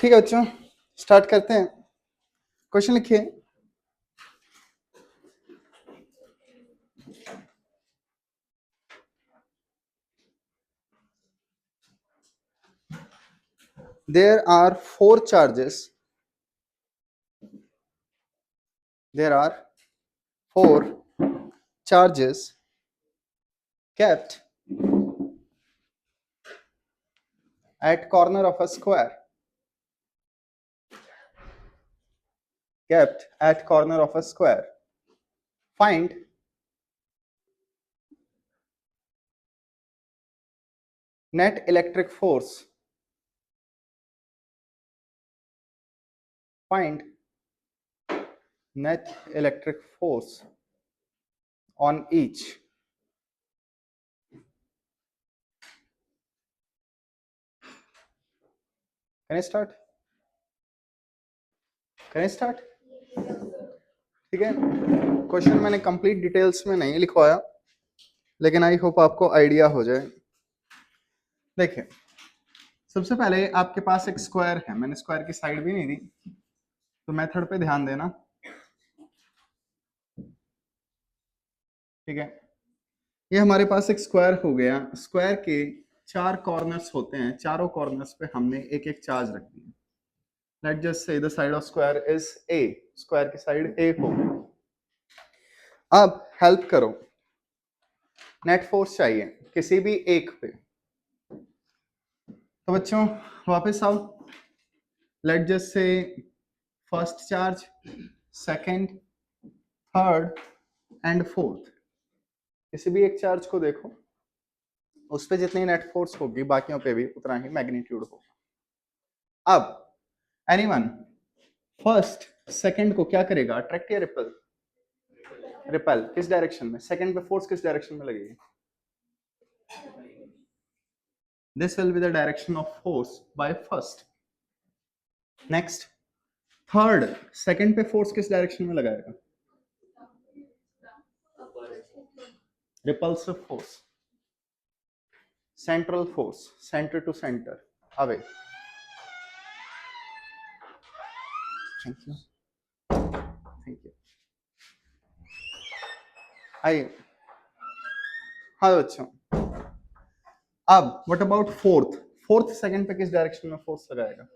ठीक है बच्चों, स्टार्ट करते हैं। क्वेश्चन लिखिए। There are four charges. There are four charges kept at corner of a square. Kept at corner of a square. Find net electric force. Find net electric force on each. Can I start? Can I start? ठीक है, question मैंने complete details में नहीं लिखवाया, लेकिन I hope आपको idea हो जाए। देखिए, सबसे पहले आपके पास एक स्क्वायर है, मैंने स्क्वायर की साइड भी नहीं दी, तो मेथड पे ध्यान देना। ठीक है, ये हमारे पास एक स्क्वायर हो गया। स्क्वायर के चार कॉर्नर्स होते हैं, चारों कॉर्नर्स पे हमने एक एक चार्ज रख दिया। Let's just say the side of square is a, square की साइड ए हो। अब हेल्प करो, नेट फोर्स चाहिए किसी भी एक पे। तो बच्चों वापस आओ, let's just say first charge, second, third and fourth. किसी भी एक चार्ज को देखो, उस पे जितनी नेट फोर्स होगी बाकियों पे भी उतना ही मैग्नीट्यूड होगा। अब एनीवन फर्स्ट सेकंड को क्या करेगा, अट्रैक्ट या रिपेल? रिपेल। किस डायरेक्शन में? सेकंड पे फोर्स किस डायरेक्शन में लगेगी? This will be the direction of force by first. Next third, second पे फोर्स किस डायरेक्शन में लगाएगा? Repulsive force, central force, centre to centre, away. Thank you, thank you. आइए, हाँ बच्चों, अब what about fourth? Fourth second पे किस डायरेक्शन में फोर्स लगाएगा?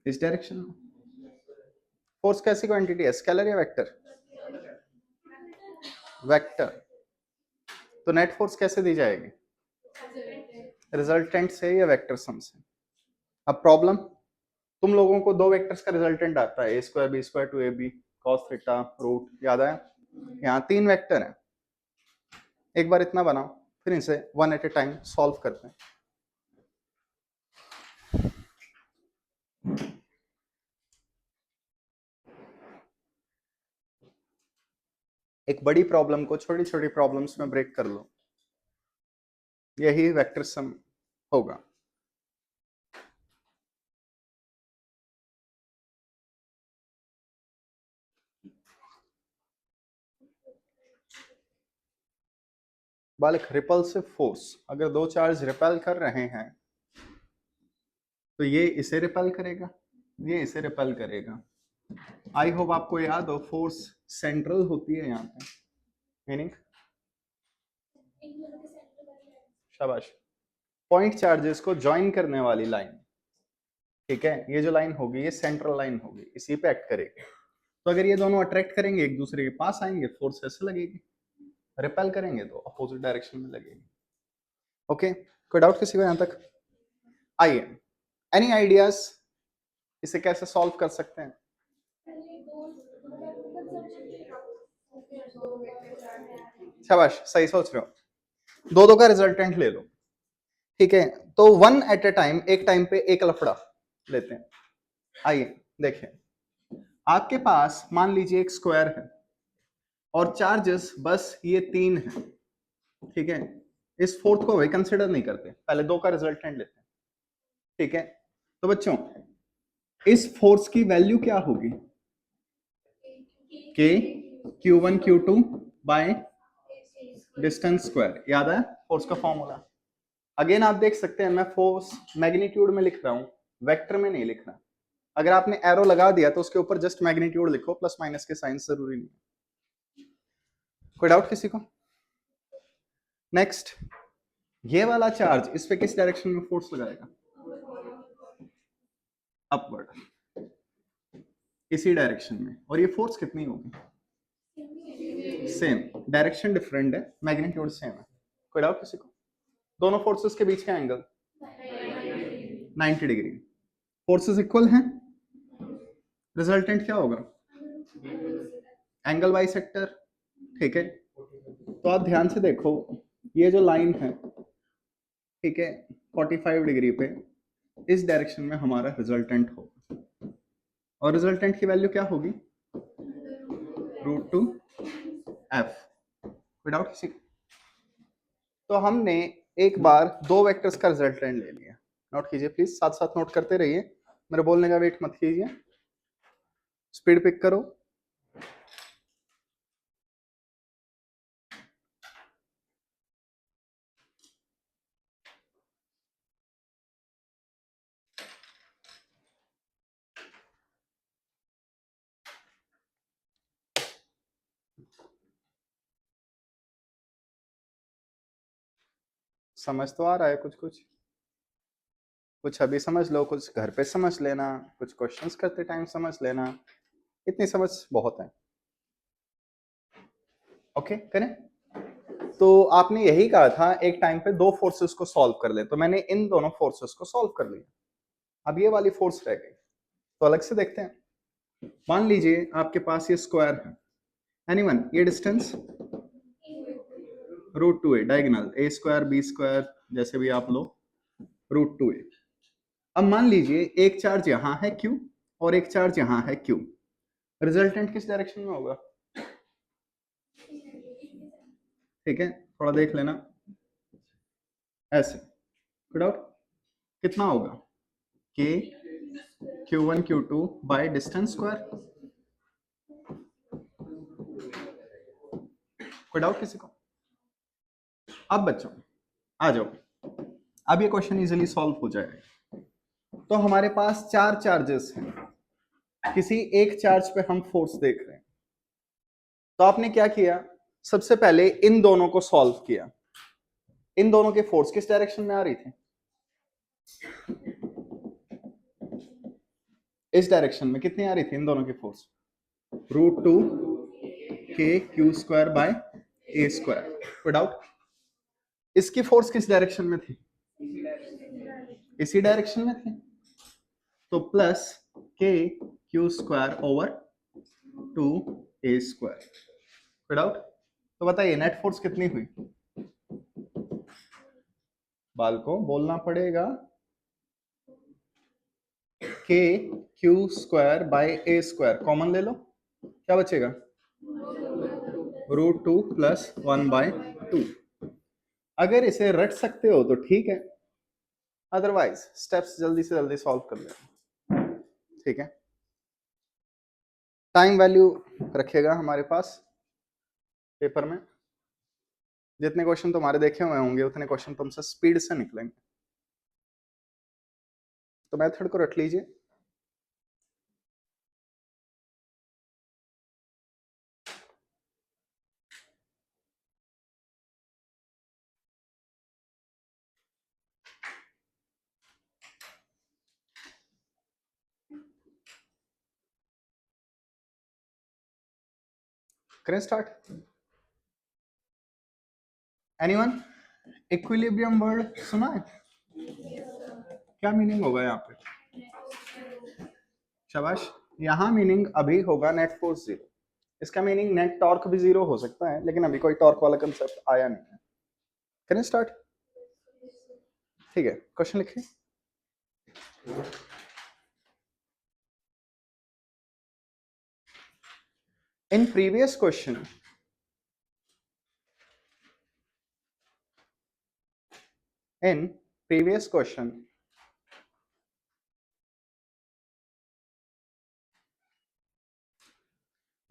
इस डायरेक्शन में। फोर्स कैसी क्वांटिटी है, स्केलर या वेक्टर? वेक्टर। तो नेट फोर्स कैसे दी जाएगी? रिजल्टेंट से या वेक्टर सम से? अब प्रॉब्लम, तुम लोगों को दो वेक्टर्स का रिजल्टेंट आता है, a square B square two a b cos theta root, याद है? यहाँ तीन वेक्टर हैं। एक बार इतना बनाओ, फिर इसे one at a time solve करते हैं। एक बड़ी प्रॉब्लम को छोटी छोटी प्रॉब्लम्स में ब्रेक कर लो, यही वेक्टर सम होगा। बालक, रिपल्सिव फोर्स, अगर दो चार्ज रिपेल कर रहे हैं तो ये इसे रिपेल करेगा, ये इसे रिपेल करेगा। आई होप आपको याद हो, फोर्स सेंट्रल होती है यहाँ पे, मीनिंग शाबाश, पॉइंट चार्जेस को ज्वाइन करने वाली लाइन। ठीक है, ये जो लाइन होगी ये सेंट्रल लाइन होगी, इसी पे एक्ट करेगी। तो अगर ये दोनों अट्रैक्ट करेंगे, एक दूसरे के पास आएंगे, फोर्स ऐसे लगेगी। रिपेल करेंगे तो अपोजिट डायरेक्शन में लगेगी। ओके, कोई डाउट किसी को यहां तक? आइए, एनी आइडियाज, इसे कैसे सॉल्व कर सकते हैं? शाबाश, सही सोच रहे हो। दो दो का रिजल्टेंट ले लो। ठीक है, तो वन एट ए टाइम, एक टाइम पे एक लफड़ा लेते हैं। आइए देखें, आपके पास मान लीजिए एक स्क्वायर है और चार्जेस बस ये तीन है। ठीक है, इस फोर्थ को वे कंसिडर नहीं करते, पहले दो का रिजल्टेंट लेते हैं। ठीक है, तो बच्चों इस फोर्स की वैल्यू क्या होगी? के Q1 Q2 by distance square, याद है फोर्स का फॉर्मूला। अगेन आप देख सकते हैं मैं फोर्स मैग्नीट्यूड में लिख रहा हूं, वेक्टर में नहीं लिख रहा। अगर आपने एरो लगा दिया तो उसके ऊपर जस्ट मैग्नीट्यूड लिखो, प्लस माइनस के साइन जरूरी नहीं। कोई डाउट किसी को? नेक्स्ट, ये वाला चार्ज इस पे किस डायरेक्शन में फोर्स लगाएगा? अपवर्ड, इसी डायरेक्शन में। और ये फोर्स कितनी होगी? सेम, डायरेक्शन डिफरेंट है, मैग्नीट्यूड सेम है। कोई डाउट किसी को? दोनों फोर्सेस के बीच का एंगल 90 डिग्री। फोर्सेस इक्वल हैं, रिजल्टेंट क्या होगा? Angle by sector. ठीक है, तो आप ध्यान से देखो, ये जो लाइन है, ठीक है, 45 डिग्री पे इस डायरेक्शन में हमारा रिजल्टेंट होगा, और रिजल्टेंट की वैल्यू क्या होगी? √2f। विदाउट किसी, तो हमने एक बार दो वेक्टर्स का रिजल्टेंट ले लिया। नोट कीजिए प्लीज, साथ साथ नोट करते रहिए, मेरे बोलने का वेट मत कीजिए, स्पीड पिक करो। समझ तो आ रहा है कुछ कुछ? कुछ अभी समझ लो, कुछ घर पे समझ लेना, कुछ क्वेश्चंस करते टाइम समझ लेना, इतनी समझ बहुत है। ओके करें? तो आपने यही कहा था एक टाइम पे दो फोर्सेस को सॉल्व कर ले, तो मैंने इन दोनों फोर्सेस को सॉल्व कर लिया। अब ये वाली फोर्स रह गई, तो अलग से देखते हैं। मान लीजिए आपके पास ये स्क्वायर है, एनीवन, ये distance √2a, diagonal a square b square जैसे भी आप लो, √2a। अब मान लीजिए एक चार्ज यहां है q और एक चार्ज यहां है q, रिजल्टेंट किस डायरेक्शन में होगा? ठीक है, थोड़ा देख लेना ऐसे, डाउट कितना होगा? k q1 q2 by distance square. कोई डाउट किसी को? अब बच्चों आ जाओ, अब ये क्वेश्चन इजीली सॉल्व हो जाएगा। तो हमारे पास चार चार्जेस हैं, किसी एक चार्ज पे हम फोर्स देख रहे हैं। तो आपने क्या किया, सबसे पहले इन दोनों को सॉल्व किया। इन दोनों के फोर्स किस डायरेक्शन में आ रही थी? इस डायरेक्शन में। कितनी आ रही थी इन दोनों की force? √2k² by a square. कोई डाउट? इसकी फोर्स किस डायरेक्शन में थी? इसी डायरेक्शन में थी, तो प्लस k²/2a²। कोई डाउट? तो बताइए नेट फोर्स कितनी हुई? बाल को बोलना पड़ेगा, k²/a², कॉमन ले लो, क्या बचेगा? √2 + 1/2। अगर इसे रट सकते हो तो ठीक है, अदरवाइज स्टेप्स जल्दी से जल्दी सॉल्व कर लेना। ठीक है, टाइम वैल्यू रखेगा हमारे पास पेपर में, जितने क्वेश्चन तुम्हारे देखे हुए होंगे उतने क्वेश्चन तुमसे स्पीड से निकलेंगे, तो मेथड को रट लीजिए। करें स्टार्ट? एनीवन इक्विलिब्रियम वर्ड सुना है? क्या मीनिंग होगा यहाँ पे? शाबाश, यहाँ मीनिंग अभी होगा नेट फोर्स जीरो। इसका मीनिंग नेट टॉर्क भी जीरो हो सकता है, लेकिन अभी कोई टॉर्क वाला कंसेप्ट आया नहीं है। करें स्टार्ट? ठीक है, क्वेश्चन लिखिए। In previous question, in previous question,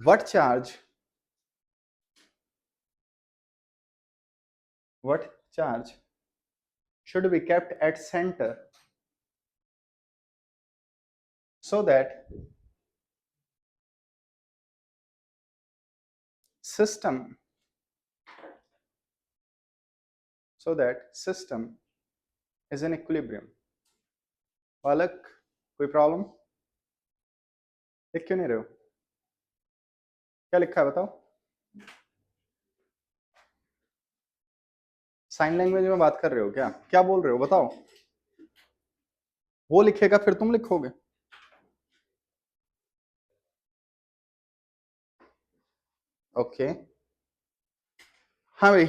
what charge what charge should be kept at center so that system is in equilibrium. बालक कोई प्रॉब्लम? लिख क्यों नहीं रहे हो? क्या लिखा है बताओ? साइन लैंग्वेज में बात कर रहे हो क्या? क्या बोल रहे हो बताओ? वो लिखेगा फिर तुम लिखोगे। ओके हाँ भाई,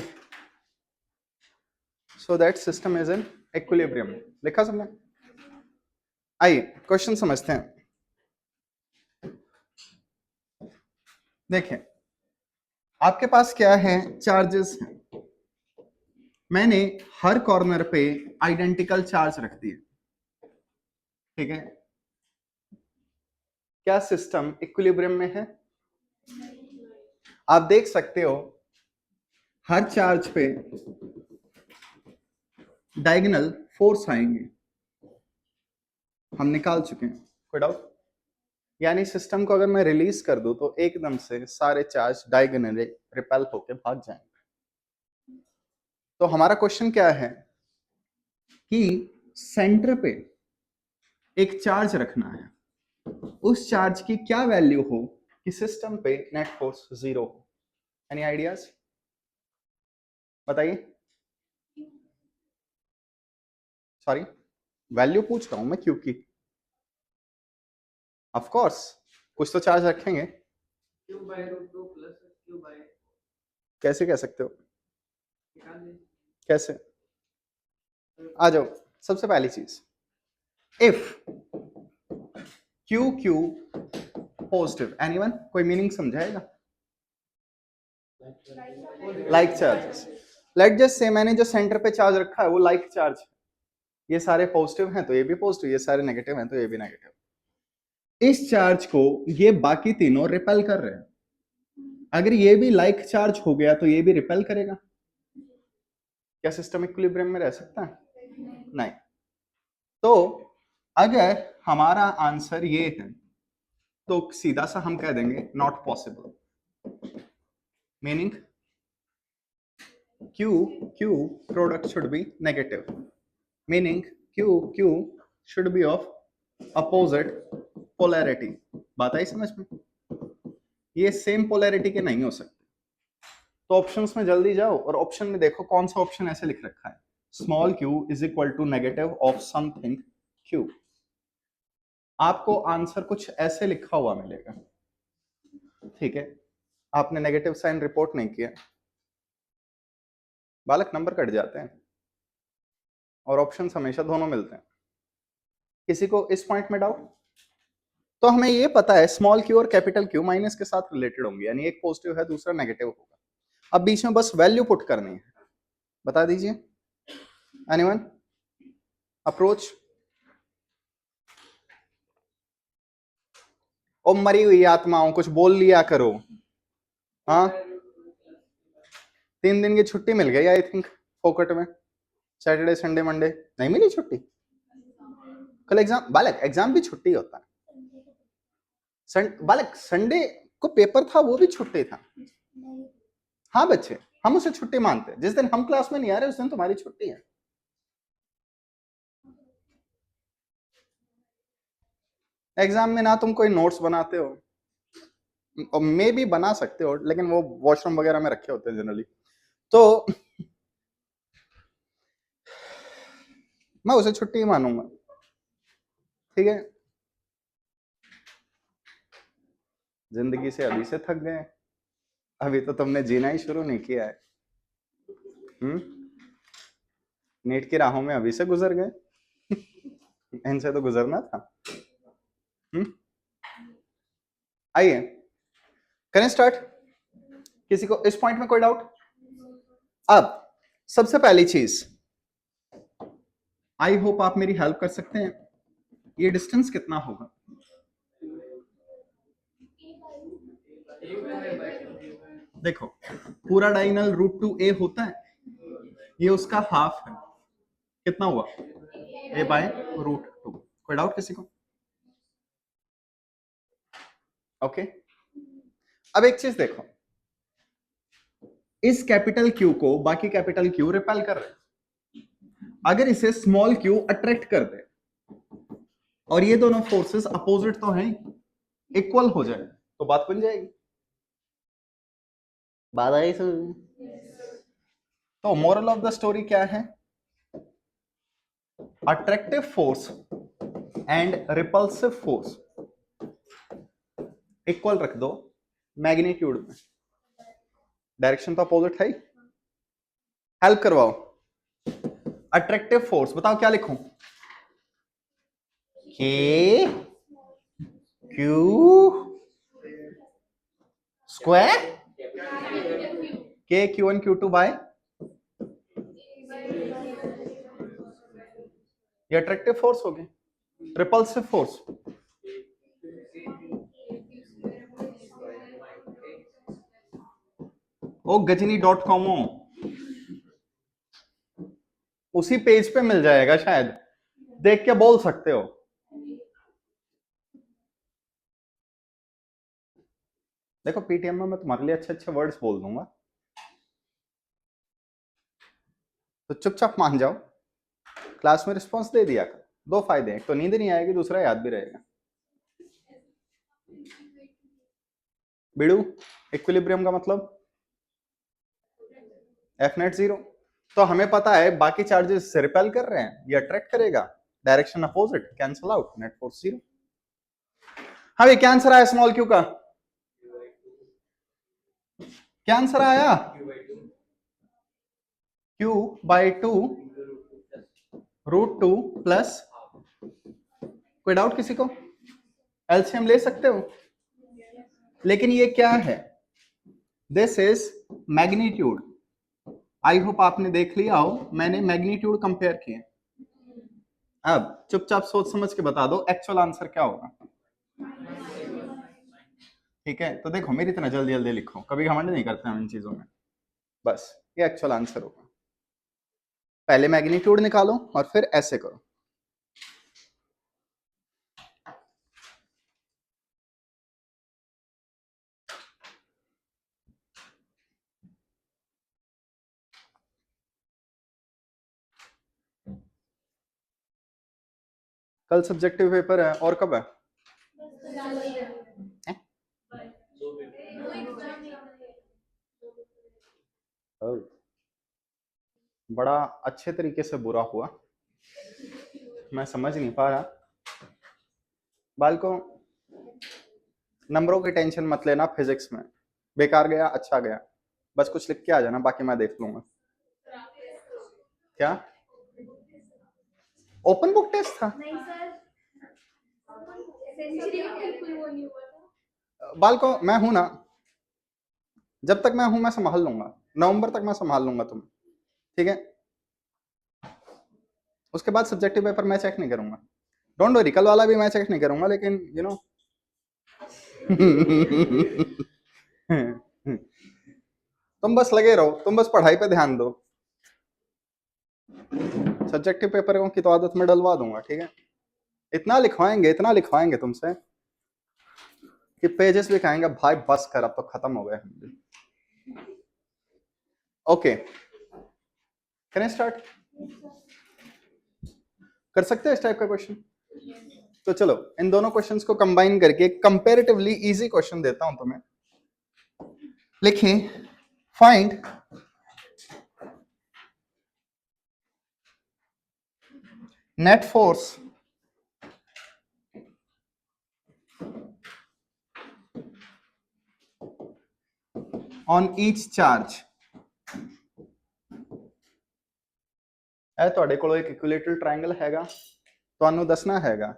so that system is in equilibrium. लिखा सबने? आइए क्वेश्चन समझते हैं। देखें आपके पास क्या है, चार्जेस हैं। मैंने हर कॉर्नर पे आइडेंटिकल चार्ज रख दिए, ठीक है? क्या सिस्टम इक्विलिब्रियम में है? आप देख सकते हो हर चार्ज पे डायगोनल फोर्स आएंगे, हम निकाल चुके हैं, कोई डाउट? यानी सिस्टम को अगर मैं रिलीज कर दूं तो एकदम से सारे चार्ज डायगोनली रिपेल होके भाग जाएंगे। तो हमारा क्वेश्चन क्या है कि सेंटर पे एक चार्ज रखना है, उस चार्ज की क्या वैल्यू हो कि सिस्टम पे नेट फोर्स 0 हो। एनी आइडियाज बताइए? सॉरी वैल्यू पूछ रहा हूं मैं, क्योंकि ऑफ कोर्स कुछ तो चार्ज रखेंगे। कैसे कह सकते हो? कैसे? आ जाओ। सबसे पहली चीज, if q q positive, anyone कोई मीनिंग समझाएगा? Like charges, let just say मैंने जो सेंटर पे चार्ज रखा है वो लाइक चार्ज है, ये सारे पॉजिटिव हैं तो ये भी पॉजिटिव, ये सारे नेगेटिव हैं तो ये भी नेगेटिव। इस चार्ज को ये बाकी तीनों रिपेल कर रहे हैं, अगर ये भी लाइक चार्ज हो गया तो ये भी रिपेल करेगा। क्या सिस्टम इक्विलिब्रियम में रह सकता है? नहीं। तो अगर हमारा आंसर ये है तो सीधा सा हम कह देंगे not possible, meaning Q Q product should be negative, meaning Q should be of opposite polarity। बात आई समझ में? ये सेम पोलैरिटी के नहीं हो सकते। तो ऑप्शंस में जल्दी जाओ और ऑप्शन में देखो कौन सा ऑप्शन ऐसे लिख रखा है, small q is equal to negative of something q। आपको आंसर कुछ ऐसे लिखा हुआ मिलेगा, ठीक है? आपने नेगेटिव साइन रिपोर्ट नहीं किया, बालक नंबर कट जाते हैं और ऑप्शंस हमेशा दोनों मिलते हैं। किसी को इस पॉइंट में डाउट? तो हमें ये पता है स्मॉल क्यू और कैपिटल क्यू माइनस के साथ रिलेटेड होंगे, यानी एक पॉजिटिव है दूसरा नेगेटिव होगा। अब बीच में बस वैल्यू पुट करनी है, बता दीजिए एनीवन अप्रोच। ओ मरी हुई आत्माओं कुछ बोल लिया करो। हाँ 3 दिन की छुट्टी मिल गई आई थिंक फोकट में, सैटरडे संडे मंडे नहीं मिली छुट्टी। कल एग्जाम, बालक एग्जाम भी छुट्टी होता है। बालक संडे को पेपर था वो भी छुट्टी था। हाँ बच्चे हम उसे छुट्टी मानते हैं, जिस दिन हम क्लास में नहीं आ रहे उस दिन तुम्हारी छुट्टी है। एग्जाम में ना तुम कोई नोट्स बनाते हो, और मे भी बना सकते हो लेकिन वो वॉशरूम वगैरह में रखे होते हैं जनरली, तो मैं उसे छुट्टी ही मानूंगा, ठीक है? जिंदगी से अभी से थक गए, अभी तो तुमने जीना ही शुरू नहीं किया है। नीट की राहों में अभी से गुजर गए इनसे तो गुजरना था। आइए करें स्टार्ट। किसी को इस पॉइंट में कोई डाउट? अब सबसे पहली चीज, आई होप आप मेरी हेल्प कर सकते हैं, ये डिस्टेंस कितना होगा? देखो पूरा डायगोनल √2a होता है, ये उसका हाफ है, कितना हुआ a/√2। कोई डाउट किसी को? ओके अब एक चीज देखो, इस कैपिटल क्यू को बाकी कैपिटल क्यू रिपेल कर रहे हैं, अगर इसे स्मॉल क्यू अट्रैक्ट कर दे और ये दोनों फोर्सेस अपोजिट तो हैं, इक्वल हो जाए तो बात बन जाएगी। बात आई समझ? तो मोरल ऑफ द स्टोरी क्या है? Attractive force and repulsive force equal रख दो मैग्नीट्यूड में, डायरेक्शन तो अपोजिट है ही। हेल्प करवाओ, अट्रैक्टिव फोर्स बताओ क्या लिखूं? के क्यू स्क्वायर के Q1 Q2 बाय ये अट्रैक्टिव फोर्स हो गई, रिपल्सिव फोर्स ओ gajini.com उसी पेज पे मिल जाएगा शायद, देख के बोल सकते हो। देखो पीटीएम में मैं तुम्हारे लिए अच्छे अच्छे वर्ड्स बोल दूंगा, तो चुपचाप मान जाओ, क्लास में रिस्पॉन्स दे दिया कर। दो फायदे हैं, एक तो नींद नहीं आएगी, दूसरा याद भी रहेगा। बिड़ू इक्विलिब्रियम का मतलब एफ नेट 0, तो हमें पता है बाकी चार्जेस से रिपेल कर रहे हैं, ये अट्रैक्ट करेगा, direction opposite, cancel out, net force 0। हाँ ये क्या आंसर आया स्मॉल क्यू का? क्या आंसर आया? Q/2 √2 प्लस, कोई डाउट किसी को? एलसीएम ले सकते हो, लेकिन ये क्या है? This is magnitude. I hope आपने देख लिया हो, मैंने मैग्नीट्यूड कंपेयर किए। अब चुपचाप सोच समझ के बता दो एक्चुअल आंसर क्या होगा। ठीक है, तो देखो मेरी इतना जल्दी जल्दी लिखो, कभी घमंड नहीं करते हम इन चीजों में। बस ये एक्चुअल आंसर होगा, पहले मैग्नीट्यूड निकालो और फिर ऐसे करो। कल सब्जेक्टिव पेपर है, और कब है? बड़ा अच्छे तरीके से बुरा हुआ, मैं समझ नहीं पा रहा। बालको नंबरों की टेंशन मत लेना फिजिक्स में, बेकार गया अच्छा गया, बस कुछ लिख के आ जाना, बाकी मैं देख लूंगा। क्या ओपन बुक टेस्ट था? नहीं सर, बालको मैं हूं ना, जब तक मैं हूं मैं संभाल लूंगा, नवंबर तक मैं संभाल लूंगा तुम्हें, ठीक है? उसके बाद सब्जेक्टिव पेपर मैं चेक नहीं करूंगा, डोंट वरी, कल वाला भी मैं चेक नहीं करूंगा, लेकिन यू नो तुम बस लगे रहो, तुम बस पढ़ाई पे ध्यान दो, सब्जेक्टिव पेपर की तो आदत में डलवा दूंगा, ठीक है? इतना लिखवाएंगे तुमसे कि पेजेस भी कहेंगे भाई बस कर, अब तो खत्म हो गए। Okay can I start? कर सकते हैं इस टाइप का क्वेश्चन? तो चलो इन दोनों क्वेश्चंस को कंबाइन करके कंपैरेटिवली इजी क्वेश्चन देता हूं तुम्हें। लिखें find net force on each charge. ਇਹ ਤੁਹਾਡੇ ਕੋਲ ਇੱਕ ਇਕੁਇਲੇਟਰਲ ਟ੍ਰਾਇੰਗਲ ਹੈਗਾ, ਤੁਹਾਨੂੰ ਦੱਸਣਾ ਹੈਗਾ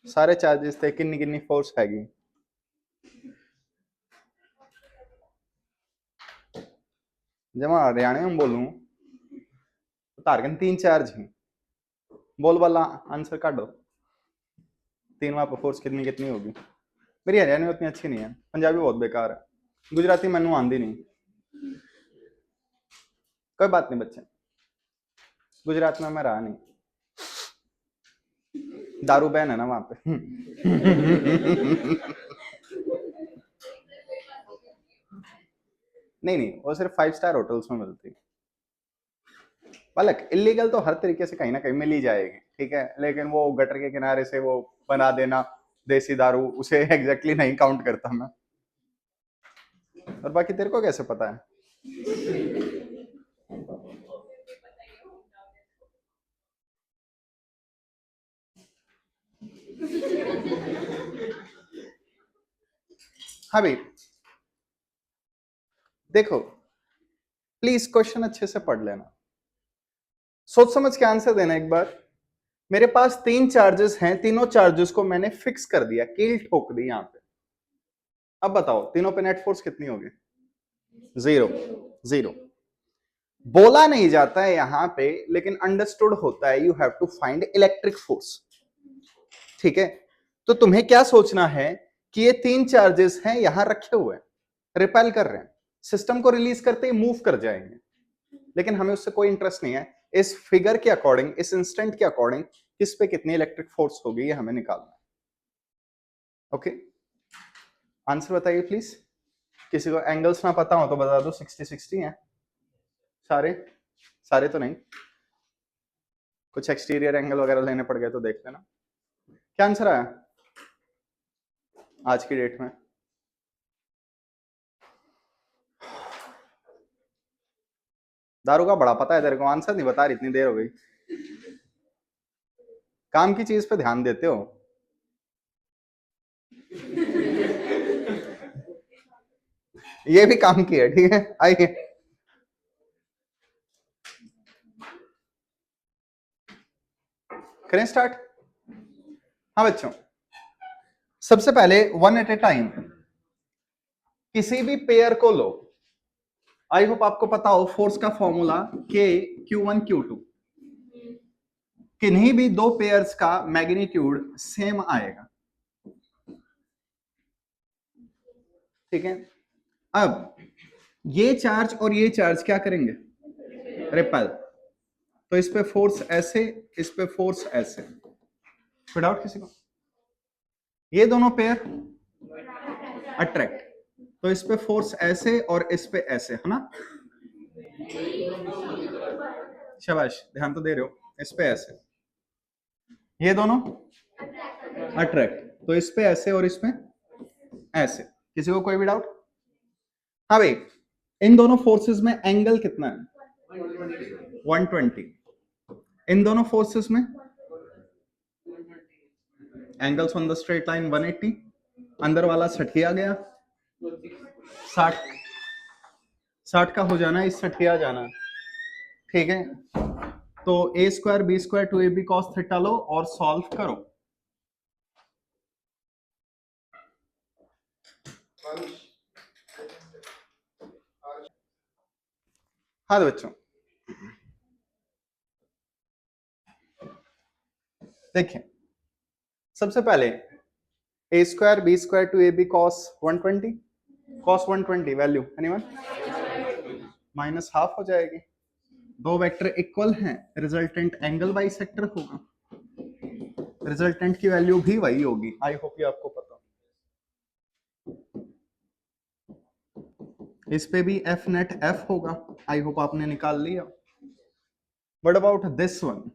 ਸਾਰੇ ਚਾਰजेस ਤੇ ਕਿੰਨੀ ਕਿੰਨੀ ਫੋਰਸ ਹੈਗੀ। जब मैं हरियाणा में बोलूं तो तारकन 3 चार्ज हैं, बोल वाला आंसर काटो, 3 वहां पर फोर्स कितनी कितनी होगी। मेरी हरियाणवी उतनी अच्छी नहीं है, पंजाबी बहुत बेकार है, गुजराती मैनू आंदी नहीं। कोई बात नहीं बच्चे, गुजरात में मैं रहा नहीं, दारू बैन है ना वहां पे। नहीं नहीं, वो सिर्फ 5 स्टार होटल्स में मिलती। बालक इलीगल तो हर तरीके से कहीं ना कहीं मिल ही जाएगी, ठीक है, लेकिन वो गटर के किनारे से वो बना देना देसी दारू, उसे एग्जैक्टली नहीं काउंट करता मैं। और बाकी तेरे को कैसे पता है? हाँ भाई देखो, प्लीज क्वेश्चन अच्छे से पढ़ लेना, सोच समझ के आंसर देना एक बार। मेरे पास 3 चार्जेस हैं, तीनों चार्जेस को मैंने फिक्स कर दिया, कील ठोक दी यहां पे। अब बताओ तीनों पे नेट फोर्स कितनी होगी? 0 0। बोला नहीं जाता है यहां पे, लेकिन अंडरस्टूड होता है, you have to find electric force, ठीक है। तो तुम्हें क्या सोचना है कि ये 3 चार्जेस हैं यहां रखे हुए, रिपेल कर रहे हैं, सिस्टम को रिलीज करते ही मूव कर जाएंगे, लेकिन हमें उससे कोई इंटरेस्ट नहीं है। इस फिगर के अकॉर्डिंग, इस इंस्टेंट के अकॉर्डिंग किस पे कितनी इलेक्ट्रिक फोर्स होगी ये हमें निकालना है। ओके, आंसर बताइए प्लीज। किसी को एंगल्स ना पता हो तो बता दो, 60-60 है सारे, सारे तो नहीं, कुछ एक्सटीरियर एंगल वगैरह लेने पड़ गए तो देख लेना। क्या आंसर आया आज की डेट में? दारू का बड़ा पता है तेरे को, आंसर नहीं बता रही, इतनी देर हो गई। काम की चीज पे ध्यान देते हो। ये भी काम की है, ठीक है, आइए। करें स्टार्ट? हाँ बच्चों, सबसे पहले वन एट ए टाइम किसी भी पेयर को लो। आई होप आपको पता हो फोर्स का फॉर्मूला के Q1 Q2, किन्हीं भी दो पेयर्स का मैग्नीट्यूड सेम आएगा, ठीक है। अब ये चार्ज और ये चार्ज क्या करेंगे? रिपेल। तो इस पे फोर्स ऐसे, इस पे फोर्स ऐसे, कोई डाउट किसी को? ये दोनों पेयर अट्रैक्ट, तो इस पे फोर्स ऐसे और इस पे ऐसे, है ना? शाबाश, ध्यान तो दे रहे हो। इस पे ऐसे, ये दोनों अट्रैक्ट, तो इस पे ऐसे और इसमें ऐसे। किसी को कोई भी डाउट? हाँ भाई, इन दोनों फोर्सेस में एंगल कितना है? 120। इन दोनों फोर्सेस में angles on the straight line 180, अंदर वाला 60 आ गया, 60 60 का हो जाना, इस 60 आ जाना, ठीक है। तो a square B square 2ab cos theta लो और सॉल्व करो। हाँ तो बच्चों देखिए, सबसे पहले a square B square 2ab cos 120, cos 120 value anyone? Minus half हो जाएगी। दो वेक्टर इक्वल हैं, रिजल्टेंट एंगल बाई सेक्टर होगा, रिजल्टेंट की वैल्यू भी वही होगी। आई होप ये आपको पता। इस पे भी एफ नेट एफ होगा, आई होप आपने निकाल लिया। What about this one?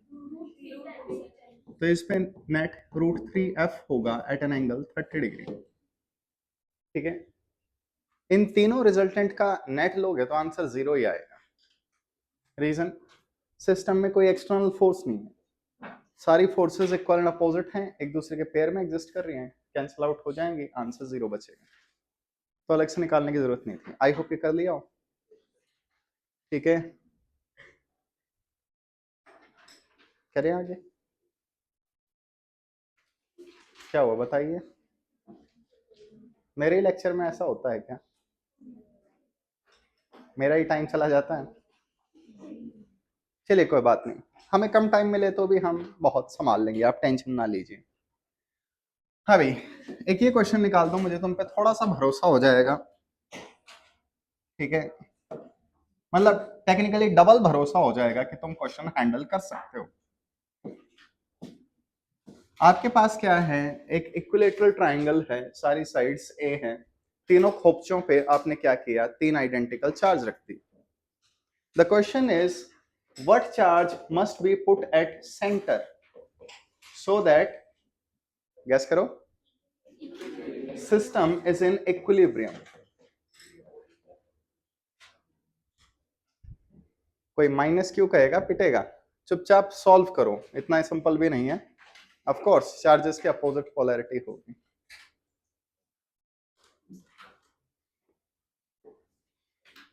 तो इस पे नेट √3f होगा एट एन एंगल 30 डिग्री, ठीक है। इन तीनों रिजल्टेंट का नेट लोगे तो आंसर 0 ही आएगा। रीजन, सिस्टम में कोई एक्सटर्नल फोर्स नहीं है, सारी फोर्सेस इक्वल एंड अपोजिट हैं, एक दूसरे के पेयर में एग्जिस्ट कर रही हैं, कैंसिल आउट हो जाएंगी, आंसर 0 बचेगा, तो अलग से निकालने की जरूरत नहीं थी। आई होप ये कर लिया हो, ठीक है। करें आगे, क्या हुआ बताइए? मेरे ही लेक्चर में ऐसा होता है क्या? मेरा ही टाइम चला जाता है? चलिए कोई बात नहीं, हमें कम टाइम मिले तो भी हम बहुत संभाल लेंगे, आप टेंशन ना लीजिए। हाँ भाई, एक ये क्वेश्चन निकाल दो, मुझे तुम पे थोड़ा सा भरोसा हो जाएगा, ठीक है। मतलब टेक्निकली डबल भरोसा हो जाएगा कि तुम क्वेश्चन हैंडल कर सकते हो। आपके पास क्या है, एक इक्विलेटरल ट्राइंगल है, सारी साइड्स ए हैं, तीनों खोपचों पे आपने क्या किया, 3 आइडेंटिकल चार्ज रख दी। The question is what charge must be put at centre so that, guess करो, सिस्टम इज इन इक्विलिब्रियम। कोई माइनस क्यों कहेगा, पिटेगा। चुपचाप सॉल्व करो, इतना सिंपल भी नहीं है। ऑफ कोर्स चार्जेस की अपोजिट पोलैरिटी होगी।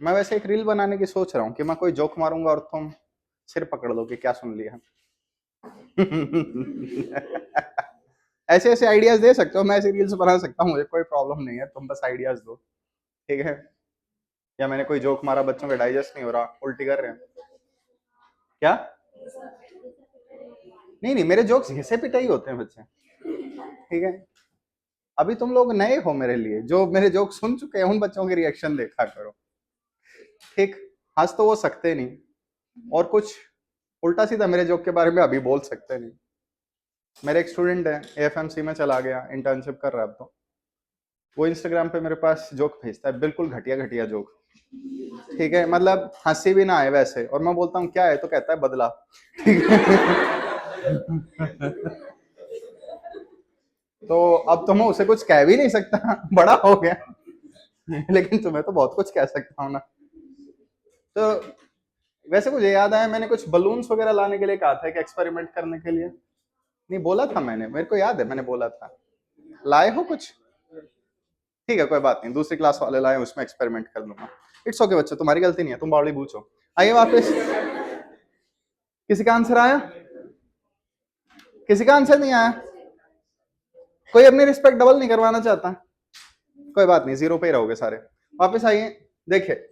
मैं वैसे एक रील बनाने की सोच रहा हूँ कि मैं कोई जोक मारूंगा और तुम सिर पकड़ लो कि क्या सुन लिया। ऐसे ऐसे आइडियाज दे सकते हो, मैं ऐसी रील्स बना सकता हूँ, मुझे कोई प्रॉब्लम नहीं है, तुम बस आइडियाज दो, ठीक है। या मैंने कोई जोक मारा, बच्चों का डाइजेस्ट नहीं हो रहा, उल्टी कर रहे हैं क्या? नहीं नहीं, मेरे जोक्स घिसे पिटाई होते हैं बच्चे, ठीक है। अभी तुम लोग नए हो मेरे लिए, जो मेरे जोक सुन चुके हैं उन बच्चों के रिएक्शन देखा करो, ठीक। हंस तो वो सकते नहीं, और कुछ उल्टा सीधा मेरे जोक के बारे में अभी बोल सकते नहीं। मेरे एक स्टूडेंट है, एएफएमसी में चला गया, इंटर्नशिप कर रहा है अब तो। वो इंस्टाग्राम पे मेरे पास जोक भेजता है, बिल्कुल घटिया घटिया जोक, ठीक है, मतलब हंसी भी ना आए वैसे, और मैं बोलता हूँ क्या है, तो कहता है बदला, ठीक है। तो अब तो मैं उसे कुछ कह भी नहीं सकता, बड़ा हो गया, लेकिन तुम्हें तो बहुत कुछ कह सकता हूँ ना। तो वैसे मुझे याद आया, मैंने कुछ बलून्स वगैरह लाने के लिए कहा था, एक एक्सपेरिमेंट करने के लिए, नहीं बोला था मैंने, मेरे को याद है मैंने बोला था। लाए हो कुछ? ठीक है कोई बात नहीं, दूसरी क्लास वाले लाए, उसमें एक्सपेरिमेंट कर लूंगा। इट्स ओके बच्चों, तुम्हारी गलती नहीं है, तुम बावड़ी पूछो। आइए वापस। किसी का आंसर आया? किसी का आंसर नहीं आया? कोई अपनी रिस्पेक्ट डबल नहीं करवाना चाहता? कोई बात नहीं, 0 पे ही रहोगे सारे। वापस आइए, देखिए।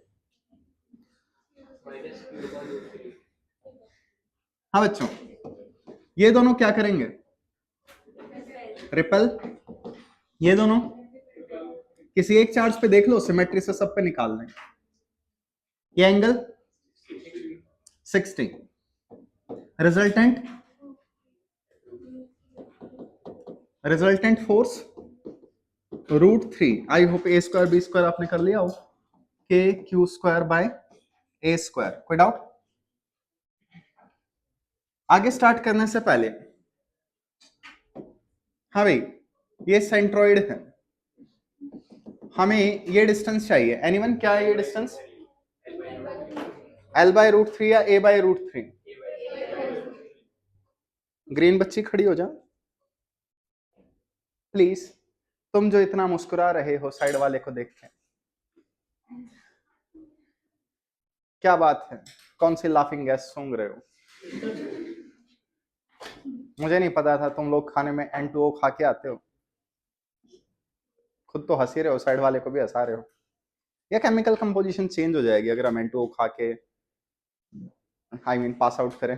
हाँ बच्चों, ये दोनों क्या करेंगे, रिपेल। ये दोनों किसी एक चार्ज पे देख लो, सिमेट्री से सब पे निकाल लें। ये angle 60, resultant force √3। I hope A square B square आपने कर लिया हो, K Q square by A square. कोई डाउट? आगे स्टार्ट करने से पहले, हाँ भाई, ये सेंट्रोइड है, हमें ये डिस्टेंस चाहिए। एनीवन, क्या है ये डिस्टेंस? L/√3 या A/√3? ग्रीन बच्ची खड़ी हो जा प्लीज। तुम जो इतना मुस्कुरा रहे हो साइड वाले को देख के, क्या बात है, कौन सी लाफिंग गैस सूंघ रहे हो? मुझे नहीं पता था तुम लोग खाने में N2O खा के आते हो। खुद तो हंसी रहे हो, साइड वाले को भी हंसा रहे हो। या केमिकल कंपोजिशन चेंज हो जाएगी अगर हम N2O खा के पास आउट करें।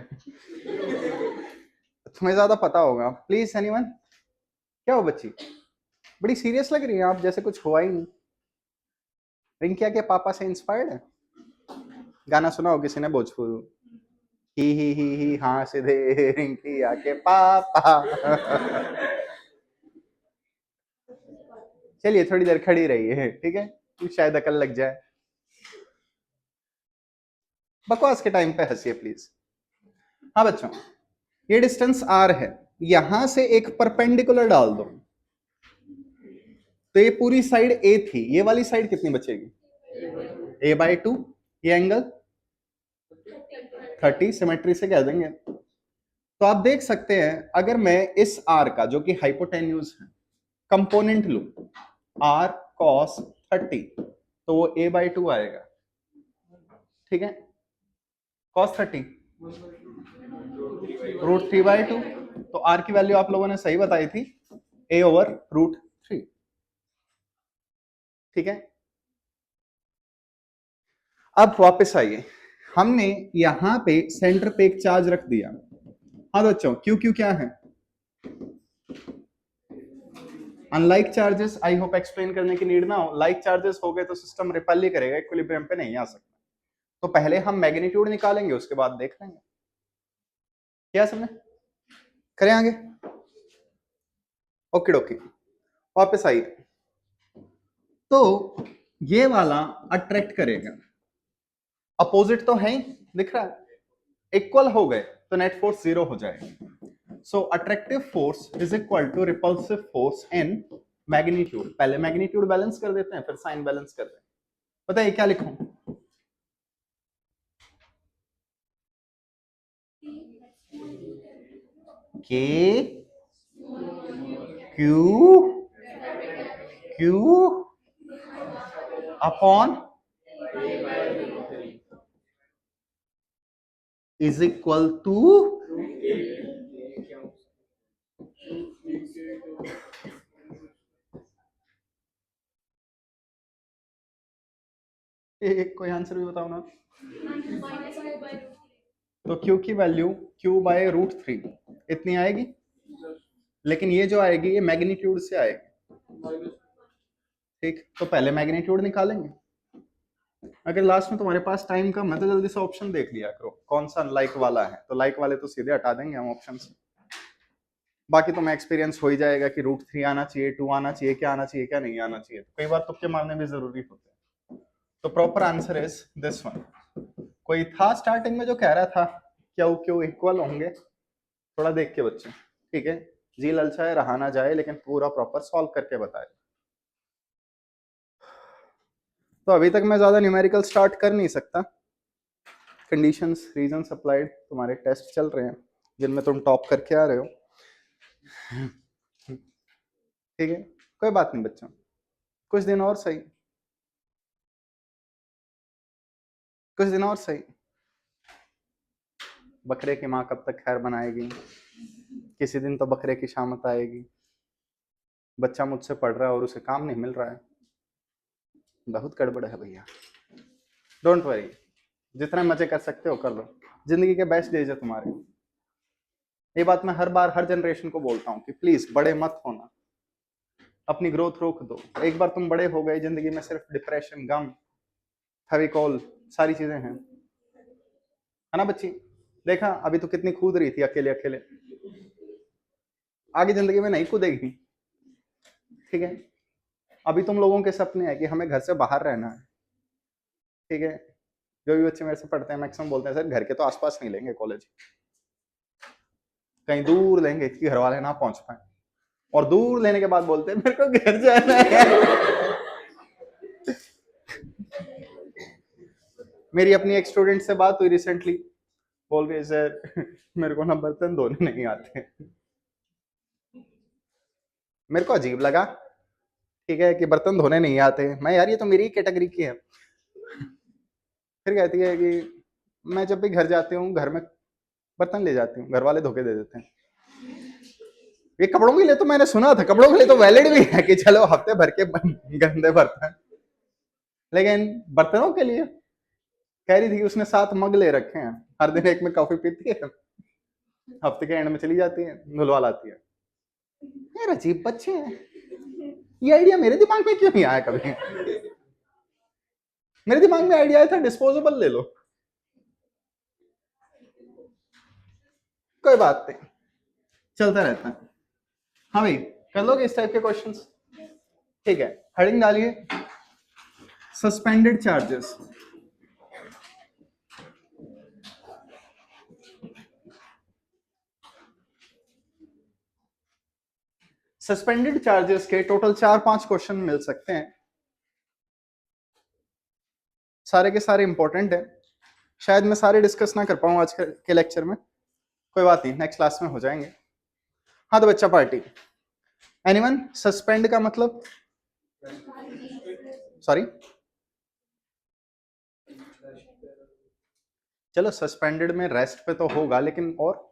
तुम्हें ज्यादा पता होगा। प्लीज एनीवन, क्या हो बच्ची, बड़ी सीरियस लग रही है आप, जैसे कुछ हुआ ही नहीं। रिंकिया के पापा से इंस्पायर्ड है? गाना सुना हो किसी ने भोजपुरी? ही हाँ सीधे रिंकिया के पापा। चलिए थोड़ी देर खड़ी रही है, ठीक है, शायद अकल लग जाए। बकवास के टाइम पे हंसिए प्लीज। हाँ बच्चों, ये डिस्टेंस r है, यहां से एक परपेंडिकुलर डाल दो, तो ये पूरी साइड a थी, ये वाली साइड कितनी बचेगी? A/2। ये एंगल 30, सिमेट्री से कह देंगे। तो आप देख सकते हैं, अगर मैं इस r का, जो कि हाइपोटेन्यूज है, कंपोनेंट लूं, r cos 30, तो वो A/2 आएगा, ठीक है। cos 30 √3/2, तो r की वैल्यू आप लोगों ने सही बताई थी, A/√3, ठीक है। अब वापस आइए, हमने यहां पे सेंटर पे एक चार्ज रख दिया। हाँ बच्चों, क्यू क्यू क्या है? Unlike charges, I hope explain करने की नीड ना हो। लाइक चार्जेस हो गए तो सिस्टम रिपेल ही करेगा, इक्विलिब्रियम पे नहीं आ सकता। तो पहले हम मैग्नीट्यूड निकालेंगे, उसके बाद देख लेंगे। क्या समझे? करें आगे? ओके डोके, वापस आइए। तो ये वाला अट्रैक्ट करेगा, अपोजिट तो है ही, दिख रहा है, इक्वल हो गए तो नेट फोर्स 0 हो जाएगा। So attractive force is equal to repulsive force in magnitude. पहले मैग्नीट्यूड बैलेंस कर देते हैं, फिर साइन बैलेंस करते हैं। बताइए क्या लिखूं? K Q Q upon is equal to कोई आंसर भी बताओ ना। तो Q की वैल्यू Q बाय रूट 3 इतनी आएगी, लेकिन ये जो आएगी ये मैग्नीट्यूड से आएगी। ठीक, तो पहले मैग्नीट्यूड निकालेंगे। अगर लास्ट में तुम्हारे पास टाइम कम है तो जल्दी से ऑप्शन देख लिया करो कौन सा लाइक वाला है, तो लाइक वाले तो सीधे हटा देंगे हम ऑप्शन से। बाकी तो मैं एक्सपीरियंस हो ही जाएगा कि रूट 3 आना चाहिए, 2 आना चाहिए, क्या आना चाहिए क्या नहीं आना चाहिए। तो कई बार तुक्के मारने भी जरूरी होते हैं। तो proper answer is this one. कोई था स्टार्टिंग में जो कह रहा था क्या क्यों इक्वल होंगे? थोड़ा देख के बच्चे, ठीक है? जी ललचाए रहा ना जाए, लेकिन पूरा प्रॉपर सॉल्व करके बताए। तो अभी तक मैं ज्यादा न्यूमेरिकल स्टार्ट कर नहीं सकता। कंडीशंस, रीजंस अप्लाइड, तुम्हारे टेस्ट चल रहे हैं जिनमें तुम टॉप करके आ रहे हो। ठीक है, कोई बात नहीं बच्चों, कुछ दिन और सही, कुछ दिन और सही। बकरे की माँ कब तक खैर बनाएगी? किसी दिन तो बकरे की शामत आएगी। बच्चा मुझसे पढ़ रहा है और उसे काम नहीं मिल रहा है, बहुत गड़बड़ है भैया। डोंट वरी, जितने मजे कर सकते हो कर लो, जिंदगी के बेस्ट डेज है तुम्हारे। ये बात मैं हर बार हर जनरेशन को बोलता हूँ कि प्लीज बड़े मत होना, अपनी ग्रोथ रोक दो। एक बार तुम बड़े हो गए, जिंदगी में सिर्फ डिप्रेशन, गम, फेविकॉल, सारी चीजें हैं, है ना बच्ची? देखा अभी तो कितनी कूद रही थी अकेले अकेले, आगे जिंदगी में नहीं कूदेगी। ठीक है, अभी तुम लोगों के सपने हैं कि हमें घर से बाहर रहना है। ठीक है, जो भी बच्चे मेरे से पढ़ते हैं मैक्सिमम बोलते हैं सर घर के तो आसपास नहीं लेंगे कॉलेज, कहीं दूर लेंगे कि घर वाले ना पहुंच पाए। और दूर लेने के बाद बोलते हैं मेरे को घर जाना है। मेरी अपनी एक स्टूडेंट से बात हुई रिसेंटली, बोल रही सर मेरे को ना बर्तन धोने नहीं आते। मेरे को अजीब लगा, ठीक है, कि बर्तन धोने नहीं आते। मैं यार ये तो मेरी कैटेगरी की है। फिर कहती है कि मैं जब भी घर जाती हूँ घर में बर्तन ले जाती हूँ, घर वाले धोके दे देते हैं। ये कपड़ों के लिए तो मैंने सुना था, कपड़ों के लिए तो वैलिड भी है कि चलो हफ्ते भर के गंदे बर्तन, लेकिन बर्तनों के लिए कह रही थी कि उसने 7 मग ले रखे हैं, हर दिन एक में कॉफी पीती है, हफ्ते के एंड में चली जाती है धुलवा लाती है। यार अजीब बच्चे हैं, ये आइडिया मेरे दिमाग में क्यों नहीं आया कभी? मेरे दिमाग में आइडिया आया था डिस्पोजेबल ले लो। कोई बात नहीं, चलता रहता है। हाँ भाई, कर लोगे इस टाइप के क्वेश्चंस? ठीक है, हेडिंग डालिए सस्पेंडेड चार्जेस। सस्पेंडेड चार्जेस के टोटल 4-5 क्वेश्चन मिल सकते हैं, सारे के सारे इंपॉर्टेंट है। शायद मैं सारे डिस्कस ना कर पाऊं आज के लेक्चर में, कोई बात नहीं, नेक्स्ट क्लास में हो जाएंगे। हाँ तो बच्चा पार्टी, एनीवन? सस्पेंड का मतलब, सॉरी, चलो सस्पेंडेड में रेस्ट पे तो होगा, लेकिन और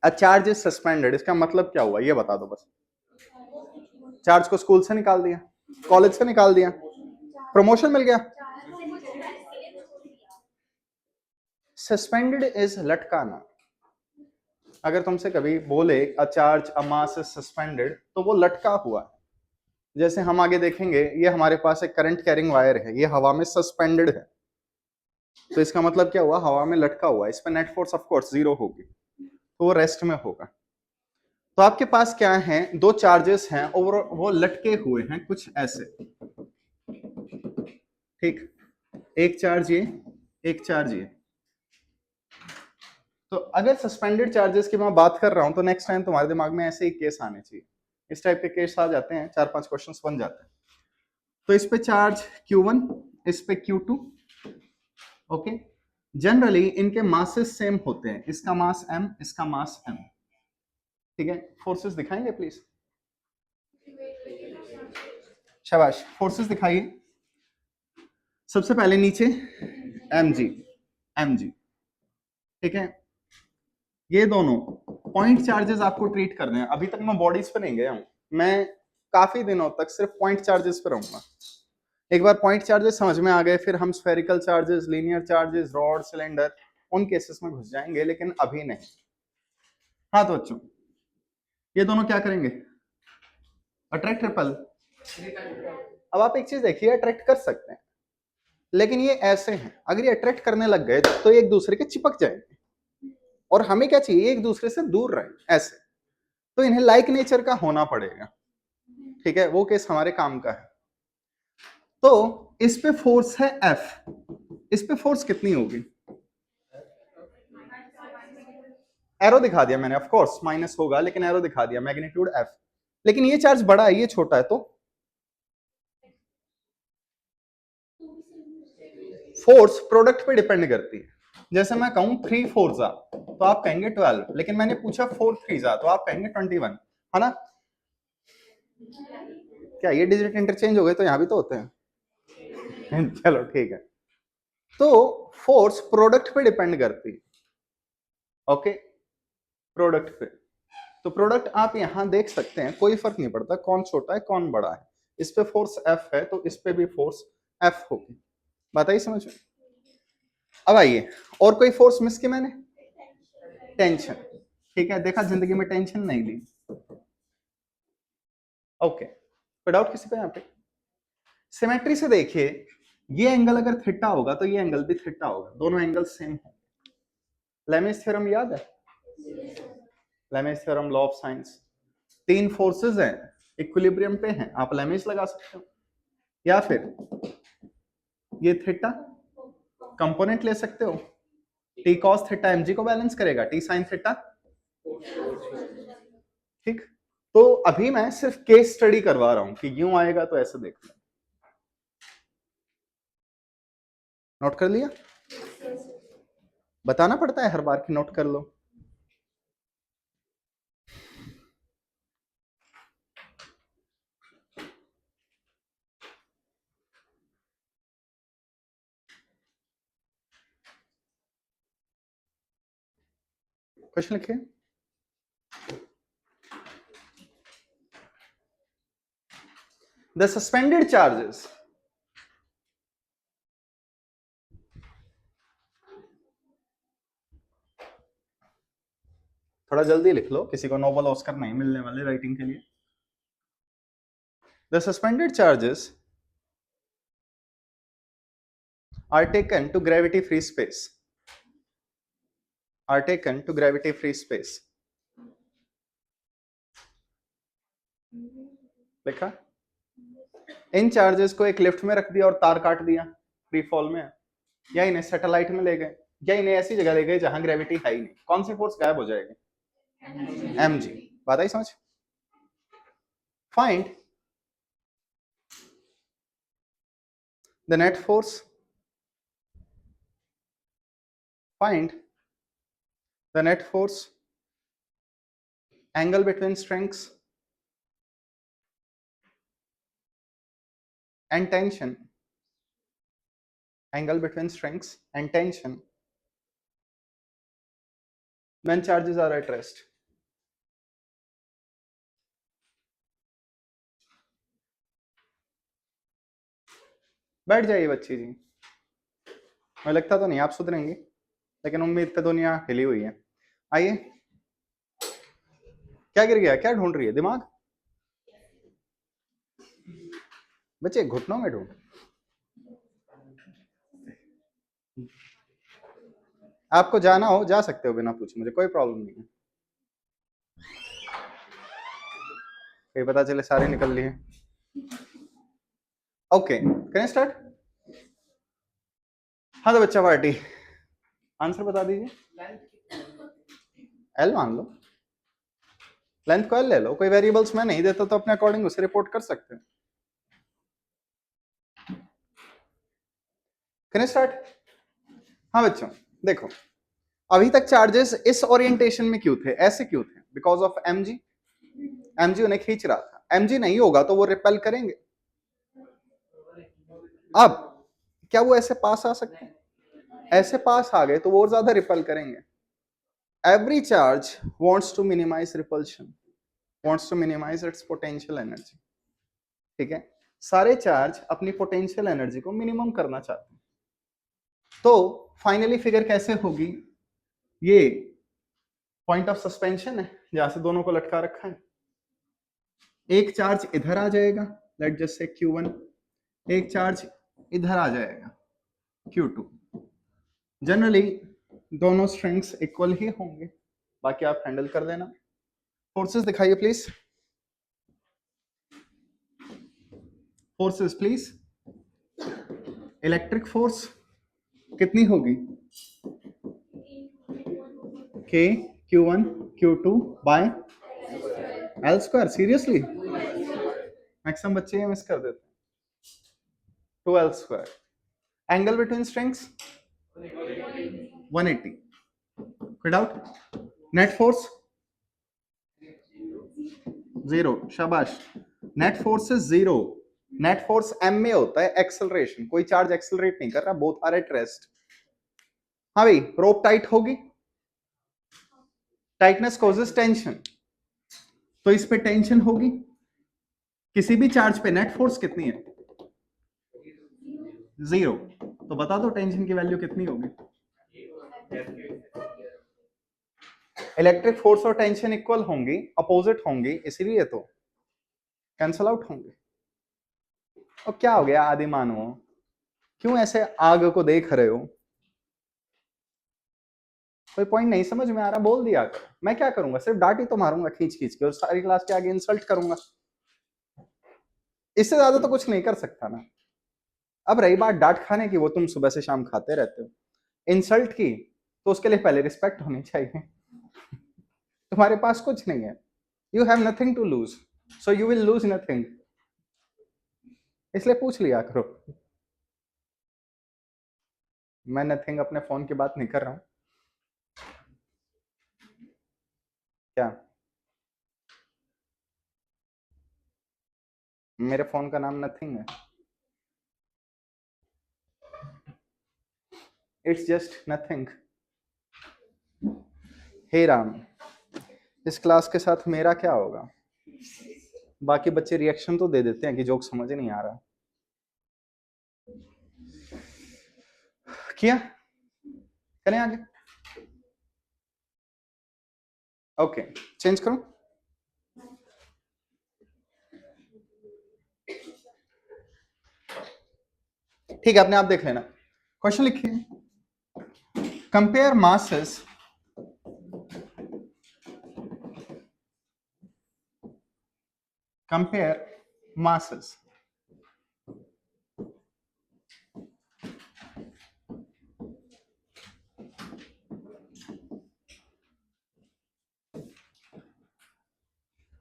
अ चार्ज इज सस्पेंडेड, इसका मतलब क्या हुआ ये बता दो बस। चार्ज को स्कूल से निकाल दिया, कॉलेज से निकाल दिया, प्रमोशन मिल गया। सस्पेंडेड इज लटकाना। अगर तुमसे कभी बोले a charge a mass is suspended, तो वो लटका हुआ है। जैसे हम आगे देखेंगे, ये हमारे पास एक करंट कैरिंग वायर है, ये हवा में सस्पेंडेड है, तो इसका मतलब क्या हुआ, हवा में लटका हुआ है, इस पर net force of course zero होगी, तो वो रेस्ट में होगा। तो आपके पास क्या है, दो चार्जेस हैं और वो लटके हुए हैं कुछ ऐसे, ठीक, एक चार्ज ये, एक चार्ज ये। तो अगर सस्पेंडेड चार्जेस की मैं बात कर रहा हूं तो नेक्स्ट टाइम तुम्हारे दिमाग में ऐसे ही केस आने चाहिए, इस टाइप के केस आ जाते हैं, 4-5 क्वेश्चंस बन जाते हैं। तो इस पे चार्ज Q1, इस पे Q2, ओके। जनरली इनके मासेस सेम होते हैं, इसका मास m, इसका मास m, ठीक है। फोर्सेस दिखाएंगे प्लीज, शाबाश, फोर्सेस दिखाइए। सबसे पहले नीचे mg, mg, ठीक है। ये दोनों पॉइंट चार्जेस आपको ट्रीट करने हैं, अभी तक मैं बॉडीज पे नहीं गया हूं, मैं काफी दिनों तक सिर्फ पॉइंट चार्जेस पे रहूंगा। एक बार पॉइंट चार्जेस समझ में आ गए, फिर हम spherical charges, linear charges, rod, cylinder, उन केसेस में घुस जाएंगे, लेकिन अभी नहीं। हाँ तो बच्चों, ये दोनों क्या करेंगे, अट्रैक्ट रिपल। अब आप एक चीज देखिए, अट्रैक्ट कर सकते हैं, लेकिन ये ऐसे हैं, अगर ये अट्रैक्ट करने लग गए तो एक दूसरे के चिपक जाएंगे, और हमें क्या चाहिए, एक दूसरे से दूर रहे ऐसे, तो इन्हें लाइक नेचर का होना पड़ेगा, ठीक है, वो केस हमारे काम का है। तो इस पे फोर्स है F, इस पे फोर्स कितनी होगी, एरो दिखा दिया मैंने, ऑफ कोर्स माइनस होगा, लेकिन एरो दिखा दिया, मैग्नीट्यूड F। लेकिन ये चार्ज बड़ा है, ये छोटा है, तो फोर्स प्रोडक्ट पे डिपेंड करती है। जैसे मैं कहूं 3 4 तो आप कहेंगे 12, लेकिन मैंने पूछा 4 3 तो आप कहेंगे 21, है ना। क्या ये डिजिट इंटरचेंज हो गए, तो यहां भी तो होते हैं चलो ठीक है। तो फोर्स प्रोडक्ट पे डिपेंड करती है, ओके, प्रोडक्ट पे। तो प्रोडक्ट आप यहां देख सकते हैं, कोई फर्क नहीं पड़ता कौन छोटा है कौन बड़ा है, इस पे फोर्स F है तो इस पे भी फोर्स F होगी, बात आई समझ में। अब आइए, और कोई फोर्स मिस की मैंने, टेंशन, ठीक है, देखा जिंदगी में टेंशन नहीं ली, ओके। कोई डाउट किसी पे यहाँ पे, सिमेट्री से देखिए, ये एंगल अगर थीटा होगा तो ये एंगल भी थीटा होगा, दोनों एंगल सेम है। लेमेज थ्योरम याद है, लेमेज थ्योरम, लॉ ऑफ साइंस, तीन फोर्सेस हैं, इक्विलिब्रियम पे हैं, आप लेमेज लगा सकते हो, या फिर ये थीटा कंपोनेंट ले सकते हो, टी कॉस थीटा mg को बैलेंस करेगा, टी साइन थीटा, ठीक। तो अभी मैं सिर्फ केस स्टडी करवा रहा हूं कि यूं आएगा तो ऐसे देख लो, नोट कर लिया, बताना पड़ता है हर बार कि नोट कर लो। क्वेश्चन लिखिए, द सस्पेंडेड चार्जेस थोड़ा जल्दी लिख लो, किसी को नोबेल ऑस्कर नहीं मिलने वाले राइटिंग के लिए। The suspended charges are taken to gravity free space, are taken to gravity free space, लिखा। इन चार्जेस को एक लिफ्ट में रख दिया और तार काट दिया फ्री फॉल में, या इन्हें सैटेलाइट में ले गए, या इन्हें ऐसी जगह ले गए जहां ग्रेविटी है ही नहीं, कौन सी फोर्स गायब हो जाएगी, mg, बात आई समझ। Find the net force, find the net force, angle between strengths and tension, angle between strengths and tension when charges are at rest. बैठ जाइए बच्ची जी, मुझे लगता तो नहीं आप सुधरेंगे, लेकिन उम्मीद पे दुनिया हिली हुई है। आइए, क्या गिर गया, क्या ढूंढ रही है दिमाग, बच्चे घुटनों में ढूंढ, आपको जाना हो जा सकते हो बिना पूछे, मुझे कोई प्रॉब्लम नहीं है। कहीं पता चले सारे निकल लिए। Okay can start. हाँ तो बच्चा पार्टी आंसर बता दीजिए। एल मान लो, लेंथ को एल ले लो, कोई वेरिएबल्स मैं नहीं देता तो अपने अकॉर्डिंग उसे रिपोर्ट कर सकते हो। Can start. हाँ बच्चों देखो, अभी तक चार्जेस इस ओरिएंटेशन में क्यों थे, ऐसे क्यों थे? बिकॉज ऑफ एमजी, एमजी उन्हें खींच रहा था। एमजी नहीं होगा तो वो रिपेल करेंगे। अब क्या वो ऐसे पास आ सकते हैं? ऐसे पास आ गए तो वो और ज्यादा रिपेल करेंगे। Every charge wants to minimise repulsion, wants to minimise its potential energy. ठीक है, सारे चार्ज अपनी पोटेंशियल एनर्जी को मिनिमम करना चाहते हैं। तो फाइनली फिगर कैसे होगी? ये पॉइंट ऑफ सस्पेंशन है जहां से दोनों को लटका रखा है। एक चार्ज इधर आ जाएगा, लेट जस्ट से Q1, एक चार्ज इधर आ जाएगा Q2। जनरली दोनों स्ट्रेंथ्स इक्वल ही होंगे, बाकी आप हैंडल कर लेना। फोर्सेस दिखाइए please, forces please. Electric force कितनी होगी? K Q1 Q2 by L square. Seriously maximum बच्चे ये मिस कर देते हैं। 2L square. Angle between strings 180। कोई डाउट? Net force 0। शाबाश, net force is 0। Net force m में होता है एक्सेलरेशन, कोई चार्ज एक्सेलरेट नहीं कर रहा, बोथ आर एट रेस्ट। हाँ भाई, रोप टाइट होगी, टाइटनेस कॉजेस टेंशन, तो इस पे टेंशन होगी। किसी भी चार्ज पे नेट फोर्स कितनी है? 0। तो बता दो टेंशन की वैल्यू कितनी होगी? इलेक्ट्रिक फोर्स और टेंशन इक्वल होंगी, अपोजिट होंगी, इसीलिए तो कैंसल आउट होंगे। और क्या हो गया आदि मानव, क्यों ऐसे आग को देख रहे हो? कोई पॉइंट नहीं समझ में आ रहा, बोल दिया करो। मैं क्या करूंगा, सिर्फ डांट ही तो मारूंगा खींच खींच के और सारी क्लास के आगे इंसल्ट करूंगा। इससे ज्यादा तो कुछ नहीं कर सकता ना। अब रही बात डांट खाने की, वो तुम सुबह से शाम खाते रहते हो। इंसल्ट की तो उसके लिए पहले रिस्पेक्ट होनी चाहिए। तुम्हारे पास कुछ नहीं है, you have nothing to lose, so you will lose nothing. इसलिए पूछ लिया करो। मैं नथिंग अपने फोन की बात नहीं कर रहा हूं। क्या मेरे फोन का नाम नथिंग है? It's just nothing. हे राम, इस क्लास के साथ मेरा क्या होगा? बाकी बच्चे रिएक्शन तो दे देते हैं कि जोक समझ नहीं आ रहा। किया, चलें आगे। ओके चेंज करो। ठीक है, अपने आप देख लेना। क्वेश्चन लिखिए, कंपेयर मासेस कंपेयर मासेस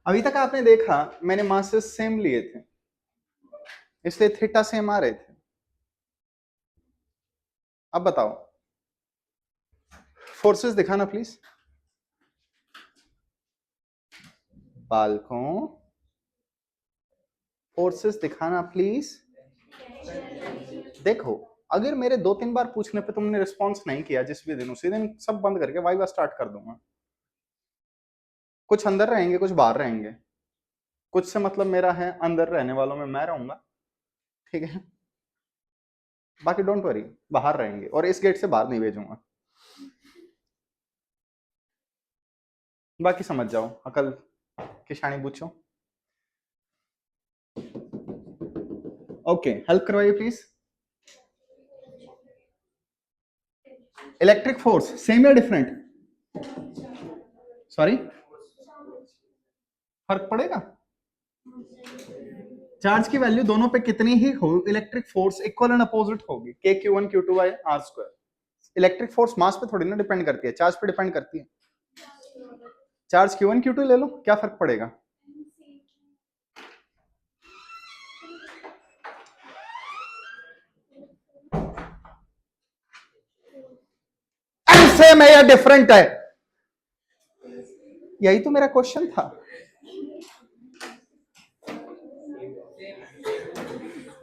अभी तक आपने देखा मैंने मासेस सेम लिए थे, इसलिए थीटा सेम आ रहे थे। अब बताओ फोर्सेस दिखाना प्लीज। बालकों फोर्सेस दिखाना प्लीज। देखो, अगर मेरे 2-3 बार पूछने पे तुमने रिस्पॉन्स नहीं किया जिस भी दिन, उसी दिन सब बंद करके वाइवा स्टार्ट कर दूंगा। कुछ अंदर रहेंगे, कुछ बाहर रहेंगे। कुछ से मतलब मेरा है अंदर रहने वालों में मैं रहूंगा, ठीक है? बाकी डोंट वरी, बाहर रहेंगे और इस गेट से बाहर नहीं भेजूंगा। बाकी समझ जाओ, अकल की शानी पूछो। ओके, हेल्प करवाइए प्लीज। इलेक्ट्रिक फोर्स सेम या डिफरेंट? सॉरी, फर्क पड़ेगा? चार्ज की वैल्यू दोनों पे कितनी ही हो, electric force equal and opposite होगी, k q1 q2 by r square. Electric force mass पे थोड़ी ना डिपेंड करती है, चार्ज पे डिपेंड करती है। चार्ज q1 q2 ले लो, क्या फर्क पड़ेगा? सेम है या डिफरेंट है? यही तो मेरा क्वेश्चन था।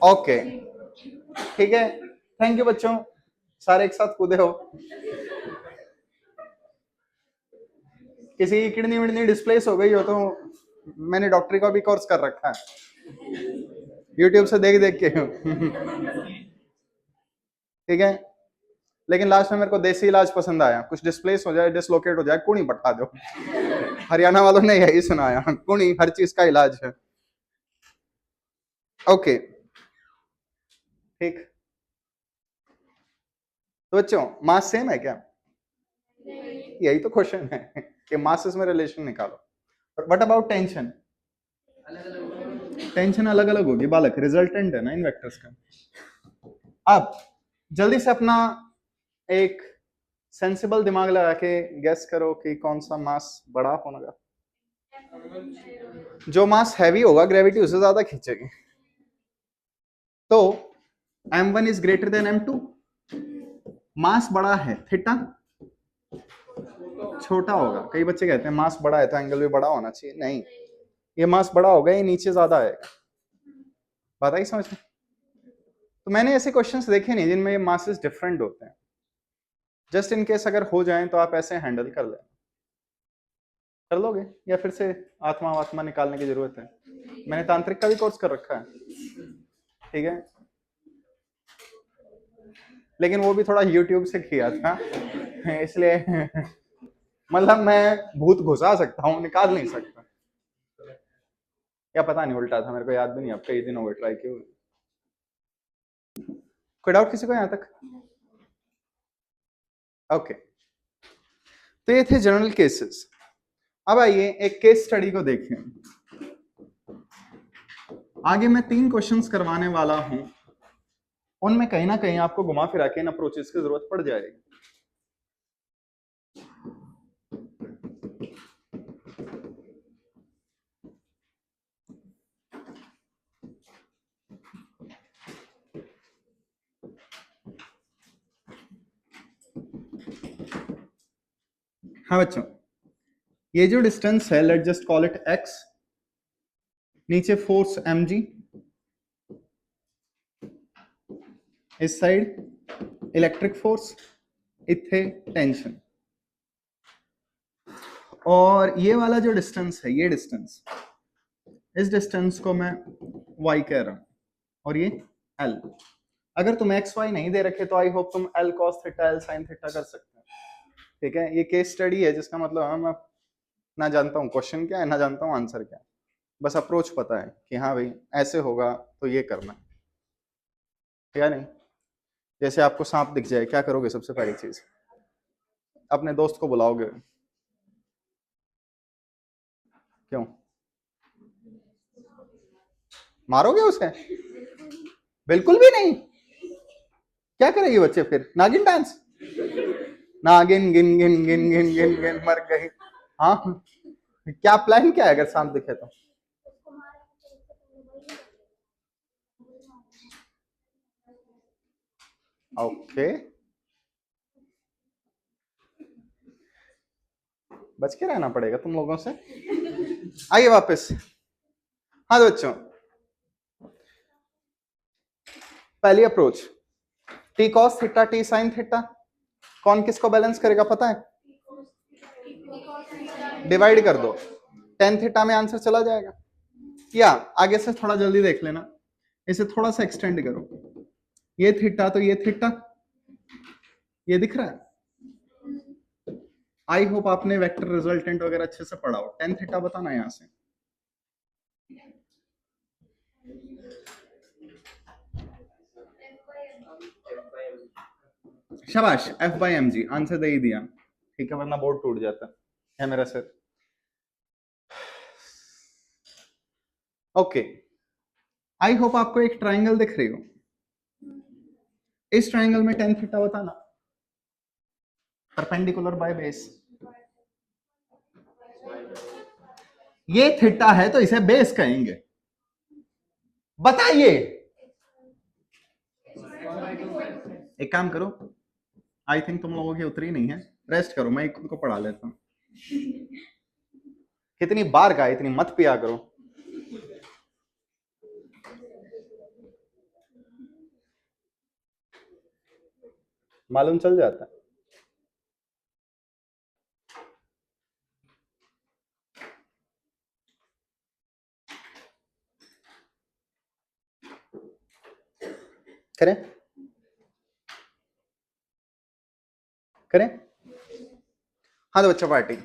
ओके ठीक है, थैंक यू बच्चों, सारे एक साथ कूदे हो। किसी की किडनी विडनी डिस्प्लेस हो गई हो तो मैंने डॉक्टरी का भी कोर्स कर रखा है, यूट्यूब से देख देख के। ठीक है, लेकिन लास्ट में मेरे को देसी इलाज पसंद आया, कुछ डिस्प्लेस हो जाए, डिसलोकेट हो जाए, कुणी बता दो। हरियाणा वालों ने यही सुनाया, कुणी हर चीज का इलाज है। ओके ठीक, तो बच्चों मास सेम है क्या? यही तो क्वेश्चन है कि मासेस में रिलेशन निकालो। What about tension? टेंशन अलग अलग होगी बालक, रिजल्टेंट है ना इन वेक्टर्स का। अब जल्दी से अपना एक सेंसिबल दिमाग लगा के गेस करो कि कौन सा मास बड़ा होगा। जो मास हैवी होगा ग्रेविटी उसे ज्यादा खींचेगी, तो m1 is greater than m2। मास बड़ा है, थीटा छोटा होगा। कई बच्चे कहते हैं मास बड़ा है तो एंगल भी बड़ा होना चाहिए, नहीं, ये मास बड़ा होगा, ये नीचे ज्यादा आएगा। बात आई समझ में? तो मैंने ऐसे क्वेश्चंस देखे नहीं जिनमें ये मासेस डिफरेंट होते हैं। जस्ट इन केस अगर हो जाए तो आप ऐसे हैंडल कर ले, कर लोगे, या फिर से आत्मा वात्मा निकालने की जरूरत है? मैंने तांत्रिक का भी कोर्स कर रखा है, ठीक है, लेकिन वो भी थोड़ा यूट्यूब से किया था, इसलिए मतलब मैं भूत घुसा सकता हूँ, निकाल नहीं सकता। क्या पता नहीं, उल्टा था, मेरे को याद भी नहीं, अब कई दिन हो गए ट्राई किए। कोई डाउट किसी को यहाँ तक? ओके, तो ये थे जनरल केसेस। अब आइए एक केस स्टडी को देखें। आगे मैं 3 क्वेश्चंस करवाने वाला हूं, उनमें कहीं ना कहीं आपको घुमा फिरा के इन अप्रोचेस की जरूरत पड़ जाएगी। हाँ बच्चों, ये जो डिस्टेंस है, let just call it x, नीचे फोर्स mg, इस साइड इलेक्ट्रिक फोर्स, इथे टेंशन, और ये वाला जो डिस्टेंस है, ये डिस्टेंस, इस डिस्टेंस को मैं y कह रहा हूं, और ये l। अगर तुम x y नहीं दे रखे तो आई होप तुम l cos theta l sin theta कर सकते हो। ठीक है, ये केस स्टडी है, जिसका मतलब हम ना जानता हूँ क्वेश्चन क्या है, ना जानता हूँ आंसर क्या है, बस अप्रोच पता है कि हाँ भाई ऐसे होगा तो ये करना है, या नहीं? जैसे आपको सांप दिख जाए, क्या करोगे? सबसे पहली चीज अपने दोस्त को बुलाओगे, क्यों? मारोगे उसे? बिल्कुल भी नहीं। क्या करेगी बच्चे फिर? नागिन डांस, नागिन गिन गिन गिन गिन गिन गिन मर गई। हाँ, क्या प्लान क्या है अगर सांप दिखे तो? ओके, बच के रहना पड़ेगा तुम लोगों से। आइए वापस। हाँ तो बच्चों, पहली approach T cos theta T sine theta, कौन किसको बैलेंस करेगा पता है? डिवाइड कर दो, टेन थीटा में आंसर चला जाएगा। या आगे से थोड़ा जल्दी देख लेना, इसे थोड़ा सा एक्सटेंड करो, ये थीटा तो ये थीटा, ये दिख रहा है? आई होप आपने वेक्टर रिजल्टेंट वगैरह अच्छे से पढ़ा हो। टेन थीटा बताना यहां से, शाबाश, F by M G, answer दे ही दिया, ठीक है, वरना बोर्ड टूट जाता है मेरा सर। ओके, आई होप आपको एक ट्राइंगल दिख रही हो। इस ट्राइंगल में टेन थीटा बताना, परपेंडिकुलर बाय बेस। ये थीटा है तो इसे बेस कहेंगे, बताइए। एक काम करो, आई थिंक तुम लोगों की उतरी नहीं है, रेस्ट करो, मैं खुद को पढ़ा लेता हूँ। कितनी बार कहा इतनी मत पिया करो। मालूम चल जाता है। करें करें, हाँ तो बच्चा पार्टी।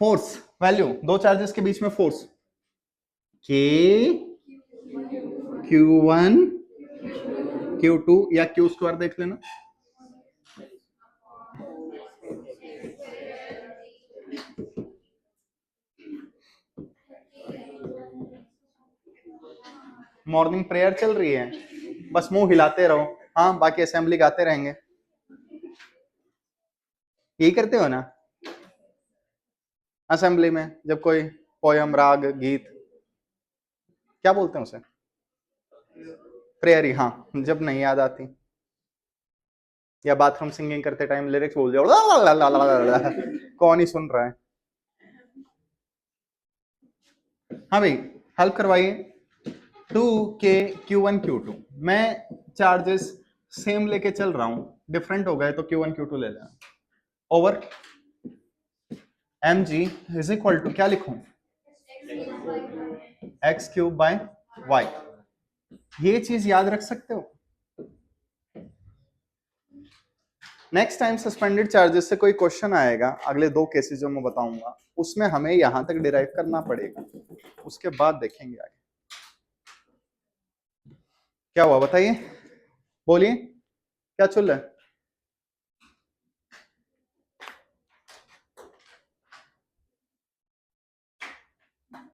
फोर्स वैल्यू, दो चार्जेस के बीच में फोर्स, के Q1 Q2 या Q स्क्वायर देख लेना। मॉर्निंग प्रेयर चल रही है, बस मुंह हिलाते रहो, हाँ बाकी असेंबली गाते रहेंगे, यही करते हो ना असेंबली में, जब कोई पोयम राग गीत, क्या बोलते हैं उसे, प्रेयर ही, हाँ, जब नहीं याद आती, या बाथरूम सिंगिंग करते टाइम लिरिक्स बोल जाओ, कौन ही सुन रहा है। हाँ भाई, हेल्प करवाइए। 2K Q1 Q2, मैं चार्जेस सेम लेके चल रहा हूं, डिफरेंट हो गए तो Q1 Q2 ले लेना, over mg is equal to, क्या लिखूं, एक्स क्यूब बाय वाई। ये चीज याद रख सकते हो। नेक्स्ट टाइम सस्पेंडेड चार्जेस से कोई क्वेश्चन आएगा, अगले दो केसेस जो मैं बताऊंगा, उसमें हमें यहां तक डिराइव करना पड़ेगा, उसके बाद देखेंगे आगे क्या हुआ, बताइए, बोलिए क्या चल रहा है।